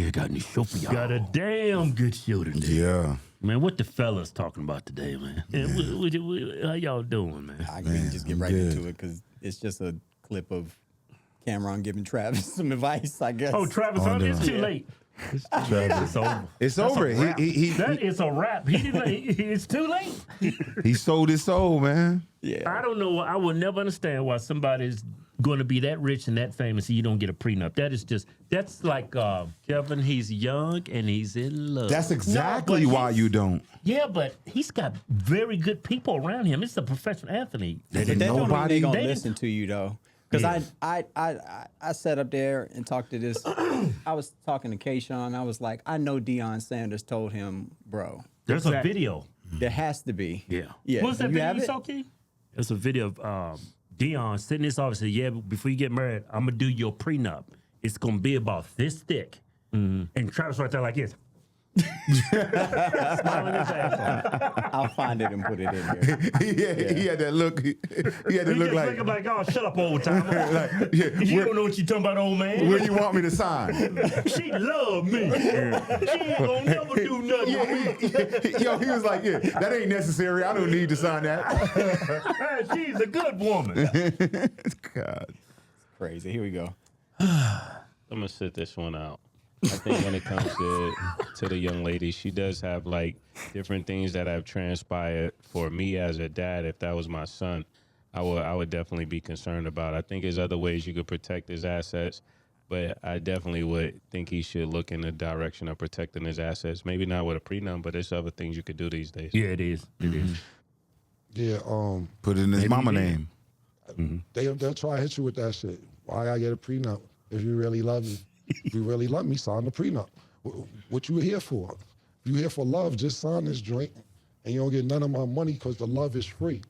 Yeah, got a new show for y'all. Got a damn good show today. Yeah. Man, what the fellas talking about today, man? How y'all doing, man? I can just get right into it because it's just a clip of Cameron giving Travis some advice, I guess. Oh, Travis, it's too late. It's over. It's over. That is a wrap. It's too late. He sold his soul, man. Yeah. I don't know. I will never understand why somebody's going to be that rich and that famous and you don't get a prenup. That's like Kevin, he's young and he's in love. That's exactly why you don't. Yeah, but he's got very good people around him. It's a professional athlete. But that don't mean they gonna listen to you though. Because I sat up there and talked to this. I was talking to Kayshawn. I was like, I know Deion Sanders told him, bro. There's a video. There has to be. Yeah. What's that video you saw, Key? It's a video of Deion sitting in his office and said, yeah, before you get married, I'm going to do your prenup. It's going to be about this thick. And Travis right there like this. Smiling his ass off. I'll find it and put it in here. He had that look. He had to look like, oh, shut up, old timer. like, You don't know what you're talking about, old man. Where do you want me to sign? She love me. She ain't gonna never do nothing. Yo, he was like, yeah, that ain't necessary. I don't need to sign that. She's a good woman. God. Crazy. Here we go. I'm gonna sit this one out. I think when it comes to the young lady, she does have like different things that have transpired for me as a dad. If that was my son, I would definitely be concerned about. I think there's other ways you could protect his assets, but I definitely would think he should look in the direction of protecting his assets. Maybe not with a prenup, but there's other things you could do these days. Yeah, it is. It is. Yeah, put it in his mama name. They'll try to hit you with that shit. Why I get a prenup? If you really love me. If you really love me, sign the prenup. What you here for? If you here for love, just sign this joint, and you don't get none of my money because the love is free.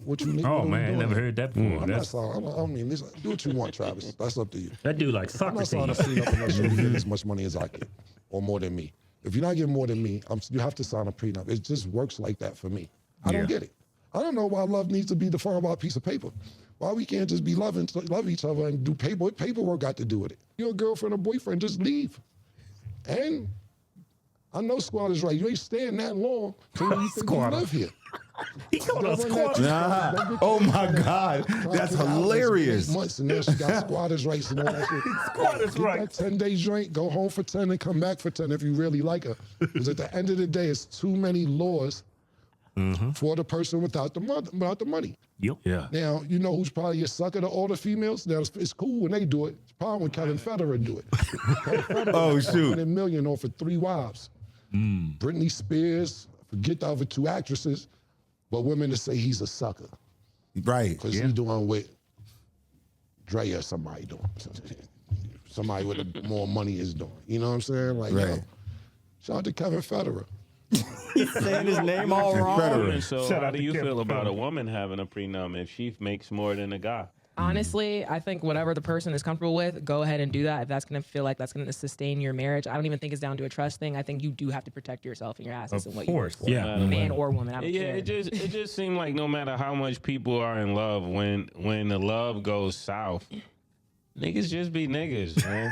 What you need? Oh man, I never heard that before. I'm not signing. I mean, listen, do what you want, Travis. That's up to you. That dude like I'm not signing a Socrates. prenup unless you get as much money as I get, or more than me. If you're not getting more than me, you have to sign a prenup. It just works like that for me. I don't get it. I don't know why love needs to be defined by a piece of paper. Why we can't just be love each other and do paperwork got to do with it? Your girlfriend or boyfriend, just leave. And I know Squad is right. You ain't staying that long till you think you live here. He called us squatters. Oh my God, that's hilarious. Months and now she got squatters' rights and all that shit. Squatters' Get rights. that 10-day joint, go home for 10 and come back for 10 if you really like her. Because at the end of the day, it's too many laws for the person without the money. Yep. Yeah. Now, you know who's probably a sucker to all the females? Now, it's cool when they do it. It's probably when Kevin Federer do it. Kevin Federer Oh, shoot. $100 million off of 3 wives. Britney Spears, forget the other 2 actresses, but women to say he's a sucker. Right. Because he's doing what Dre or somebody doing. Somebody with more money is doing. You know what I'm saying? Like, Right. yo, shout out to Kevin Federer. He's saying his name all wrong. And so Shout how out do to you Kevin feel about Federer. a woman having a prenup if she makes more than a guy? Honestly, I think whatever the person is comfortable with, go ahead and do that. If that's going to feel like that's going to sustain your marriage, I don't even think it's down to a trust thing. I think you do have to protect yourself and your assets and what you work for. Yeah. Man or woman, I don't care. It just seemed like no matter how much people are in love, when the love goes south, niggas just be niggas, man.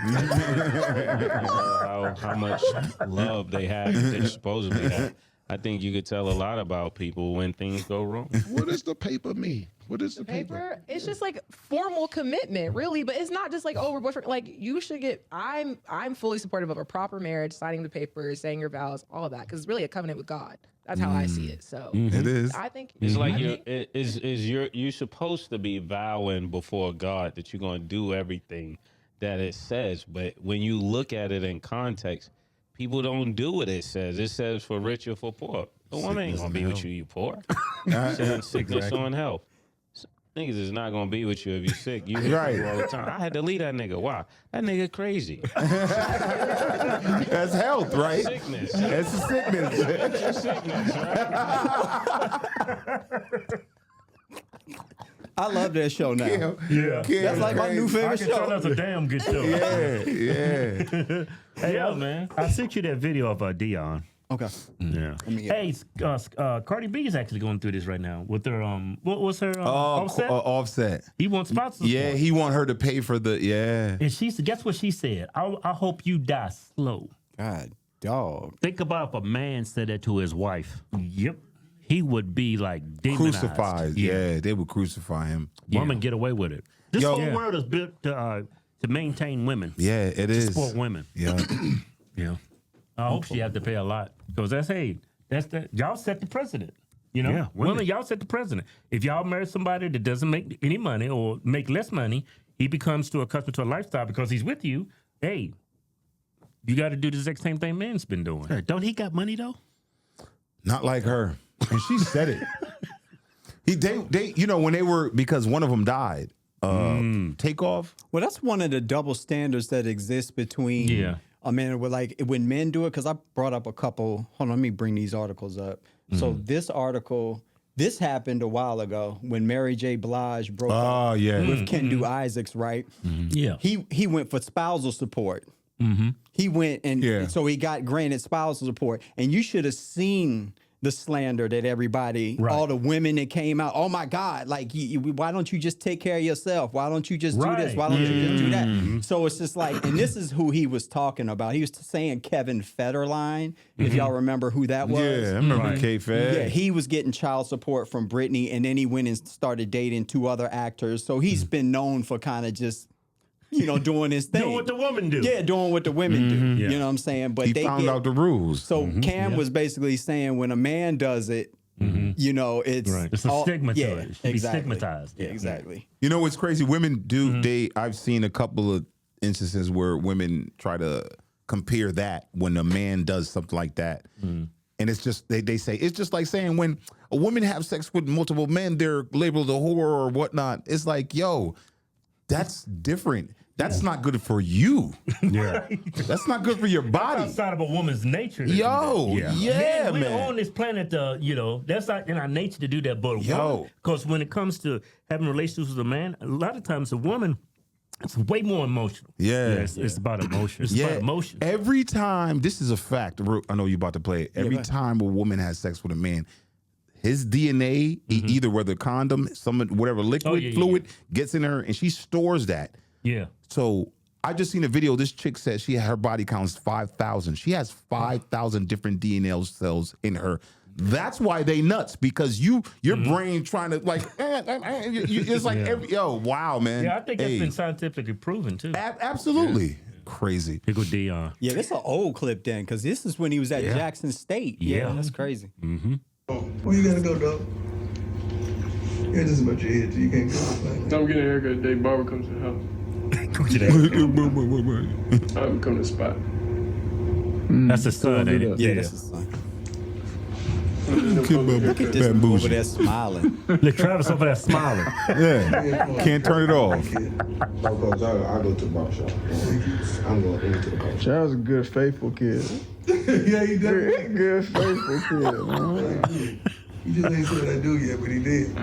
how much love they have, they supposedly have. I think you could tell a lot about people when things go wrong. What does the paper mean? What is the paper? It's just like formal commitment, really, but it's not just like, oh, we're boyfriend. Like you should get. I'm fully supportive of a proper marriage, signing the papers, saying your vows, all of that, because it's really a covenant with God. That's how I see it. So It is. I think It's like you're supposed to be vowing before God that you're going to do everything that it says, but when you look at it in context, people don't do what it says. It says for rich or for poor. The woman ain't going to be with you poor. It's saying sickness or in health. Niggas is not going to be with you if you're sick. You hear Right. people all the time. I had to leave that nigga. Why? That nigga crazy. That's health, right? Sickness. That's a sickness. It's sickness, right? I love that show now. Yeah. That's like my new I favorite can tell show. that's a damn good show. Yeah. Hey, man. I sent you that video of Dion. Okay. Yeah. me Hey, Cardi B is actually going through this right now with her. What was her Offset? Offset. He wants sponsors. Yeah, he want her to pay for the And she said, guess what she said? I hope you die slow. God, dog. Think about if a man said that to his wife. Yep. He would be like demonized. crucified. Yeah, they would crucify him. Women get away with it. This Yo. whole world is built to maintain women. Yeah, it is. Support women. Yeah. Yeah. I hope she have to pay a lot because y'all set the precedent. You know, women, y'all set the precedent. If y'all marry somebody that doesn't make any money or make less money, he becomes too accustomed to a lifestyle because he's with you. Hey, you got to do the exact same thing man's been doing. Hey, don't he got money though? Not like her. And she said it. They when they were, because one of them died. Takeoff. Well, that's one of the double standards that exist between a man with, like, when men do it. Because I brought up a couple. Hold on, let me bring these articles up. So this article, this happened a while ago when Mary J. Blige broke up with Kendu Isaacs, right? Yeah. He went for spousal support. He went and so he got granted spousal support. And you should have seen the slander that everybody, all the women that came out, oh my God, like, why don't you just take care of yourself? Why don't you just do this? Why don't you just do that? So it's just like, and this is who he was talking about. He was saying Kevin Federline, if y'all remember who that was. Yeah, I remember K-Fed. Yeah, he was getting child support from Britney, and then he went and started dating 2 other actors. So he's been known for kind of just, doing his thing. Doing what the women do. Yeah, doing what the women do. Yeah. You know what I'm saying? But He found out the rules. So Cam was basically saying when a man does it, it's It's a stigma to it. It should be exactly. stigmatized. Yeah, exactly. You know what's crazy? Women do. I've seen a couple of instances where women try to compare that when a man does something like that. And it's just, they say, it's just like saying when a woman have sex with multiple men, they're labeled a whore or whatnot. It's like, yo, that's different. That's not good for you. Yeah. That's not good for your body. Outside of a woman's nature. Yo, yeah, We're man. on this planet, that's not in our nature to do that. But Yo. because when it comes to having relationships with a man, a lot of times a woman, it's way more emotional. Yeah. It's about emotion. It's about emotion. Every time, this is a fact. I know you're about to play it. Every time a woman has sex with a man, his DNA, either whether condom, whatever liquid, fluid, gets in her, and she stores that. Yeah. So I just seen a video. This chick said her body counts 5,000. She has 5,000 different DNA cells in her. That's why they nuts, because your brain trying to like, it's like wow, man. Yeah, I think that's been scientifically proven too. Absolutely. Yeah. Crazy. Here go Dion. Yeah, this is an old clip then, because this is when he was at Jackson State. Yeah, that's crazy. Where you gotta go, dog? Yeah, this is about your head, so you can't go. I'm getting a haircut today. Barber comes to the house. I'm coming to the spot. That's his son, ain't it? Yeah, that's his son. Look at this one over there smiling. Look, Travis over there smiling. Yeah, can't turn it off. I go to the barbershop. I'm going into the barbershop. Charles is a good, faithful kid. Yeah, he definitely Good, faithful kid, man. He just ain't said I do yet, but he did.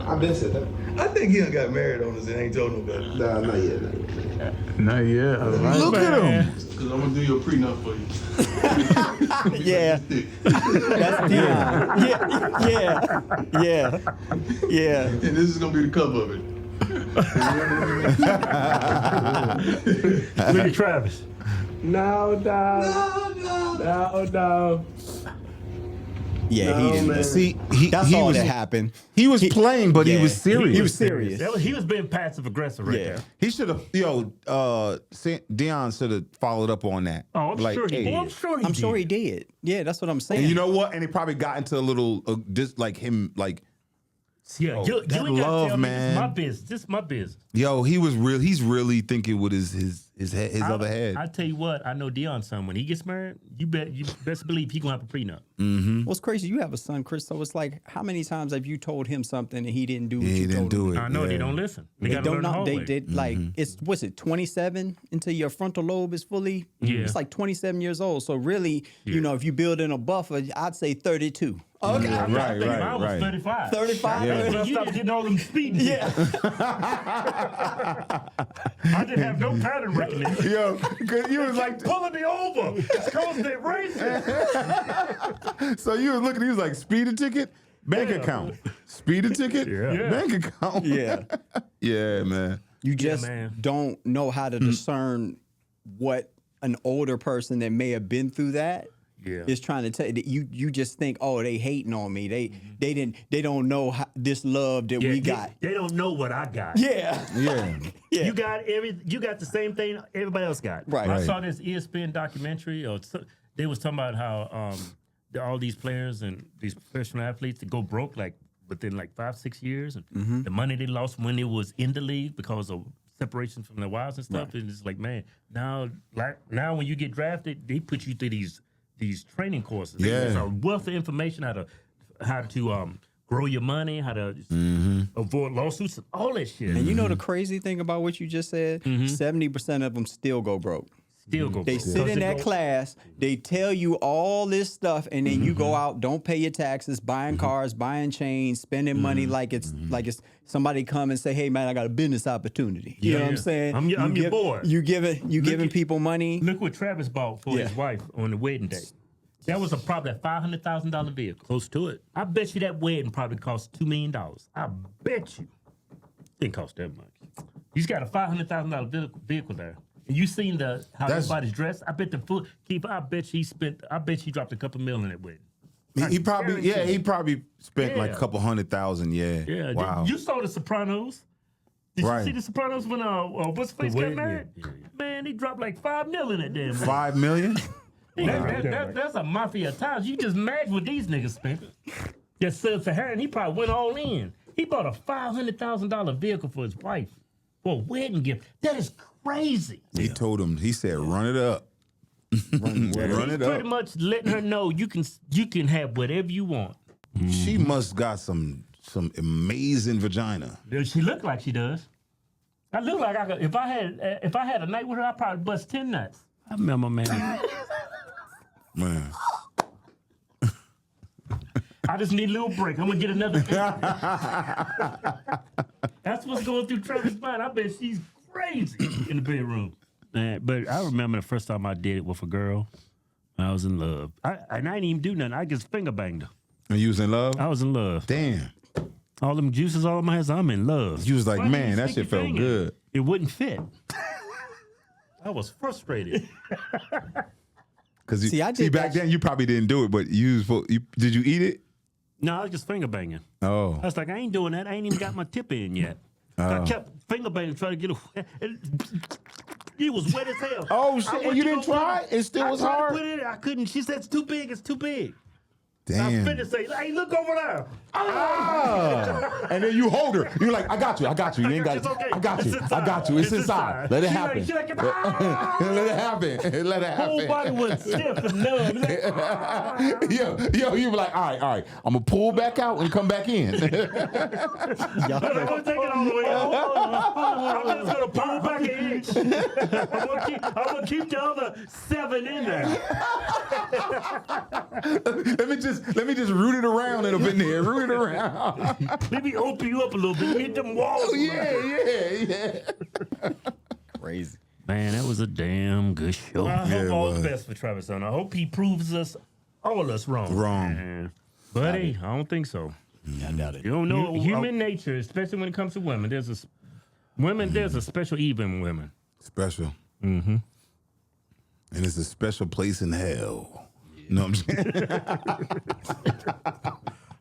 I been said that. I think he done got married on us and ain't told nobody. Nah, not yet. Not yet. Right, Look at him. Because I'm going to do your prenup for you. Yeah. That's Dion. Yeah. And this is going to be the cover of it. Look at Travis. No, dog. No. Yeah, he didn't listen. See, That's all that happened. He was playing, but he was serious. He was serious. He was being passive aggressive right there. He should have, Dion should have followed up on that. Oh, I'm sure he did. I'm sure he did. Yeah, that's what I'm saying. And you know what? And it probably got into a little, just like him, like, yeah, you ain't gotta love, tell me man. this is my business. This is my business. Yo, he's really thinking with his other head. I tell you what, I know Dion's son. When he gets married, you best believe he gonna have a prenup. What's crazy? You have a son, Chris. So it's like, how many times have you told him something and he didn't do what you told him? I know they don't listen. They gotta learn the hard way. They did like it's 27 until your frontal lobe is fully. Yeah. It's like 27 years old. So really, if you build in a buffer, I'd say 32. Okay, I think I was 35. 35. That's when I stopped getting all them speeding. Yeah. I didn't have no pattern recognition. Yo, cause you was like, Pulling me over. It's cause they racist. so you was looking, he was like, speeding ticket, bank account. Speeding ticket, bank account. Yeah. Yeah, man. You just man. don't know how to discern what an older person that may have been through that is trying to tell you. You just think, oh, they hating on me. They don't know this love that we got. They don't know what I got. Yeah. You got the same thing everybody else got. Right. I saw this ESPN documentary. They was talking about how all these players and these professional athletes that go broke like within like 5-6 years, and the money they lost when they was in the league because of separation from their wives and stuff. And it's like, man, now when you get drafted, they put you through these training courses. There's a wealth of information how to grow your money, how to avoid lawsuits, and all that shit. And you know the crazy thing about what you just said? 70% of them still go broke. They sit in that class, they tell you all this stuff, and then you go out, don't pay your taxes, buying cars, buying chains, spending money like it's somebody come and say, hey man, I got a business opportunity. You know what I'm saying? I'm your boy. You giving people money. Look what Travis bought for his wife on the wedding day. That was probably a $500,000 vehicle. Close to it. I bet you that wedding probably cost $2 million. I bet you. Didn't cost that much. He's got a $500,000 vehicle there. And you seen how everybody's dressed? I bet I bet he dropped a couple million at wedding. He probably spent like a couple $100,000. Yeah. Wow. You saw The Sopranos. Did you see The Sopranos when what's the face got married? Yeah. Man, he dropped like $5 million at damn. $5 million? That's a mafia times. You just imagine what these niggas spent. Just said to her, and he probably went all in. He bought a $500,000 vehicle for his wife for a wedding gift. That is crazy. He told him. He said, "Run it up." Run it up. Pretty much letting her know you can have whatever you want. She must got some amazing vagina. She look like she does. I look like I could. If I had a night with her, I'd probably bust 10 nuts. I remember, man. Man. I just need a little break. I'm gonna get another. That's what's going through Travis' mind. I bet she's crazy in the bedroom. Man, but I remember the first time I did it with a girl. I was in love. I didn't even do nothing. I just finger banged her. And you was in love? I was in love. Damn. All them juices all in my hands. I'm in love. You was like, man, that shit felt good. It wouldn't fit. I was frustrated. Because back then you probably didn't do it, but did you eat it? No, I was just finger banging. Oh. I was like, I ain't doing that. I ain't even got my tip in yet. I kept finger banging, trying to get it. It was wet as hell. Oh, shit. And you didn't try? It still was hard? Put it in. I couldn't. She said, it's too big. It's too big. Damn. I finished say, hey, look over there. Ah. And then you hold her. You're like, I got you. You ain't got it. Okay. I got you. It's inside. Let it happen. Let it happen. Let it happen. Whole body was stiff and numb. Yo, you were like, all right. I'm going to pull back out and come back in. I'm going to take it all the way out. I'm just going to pull back an inch. I'm going to keep the other 7 in there. Let me just root it around up in there. Root it around. Let me open you up a little bit. Hit them walls. Yeah. Crazy. Man, that was a damn good show. I hope all the best for Travis. I hope he proves all of us wrong. Wrong. But hey, I don't think so. I doubt it. You don't know human nature, especially when it comes to women. There's a special even in women. Special. Mm-hmm. And it's a special place in hell. No, I'm saying.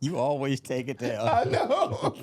You always take it there. I know.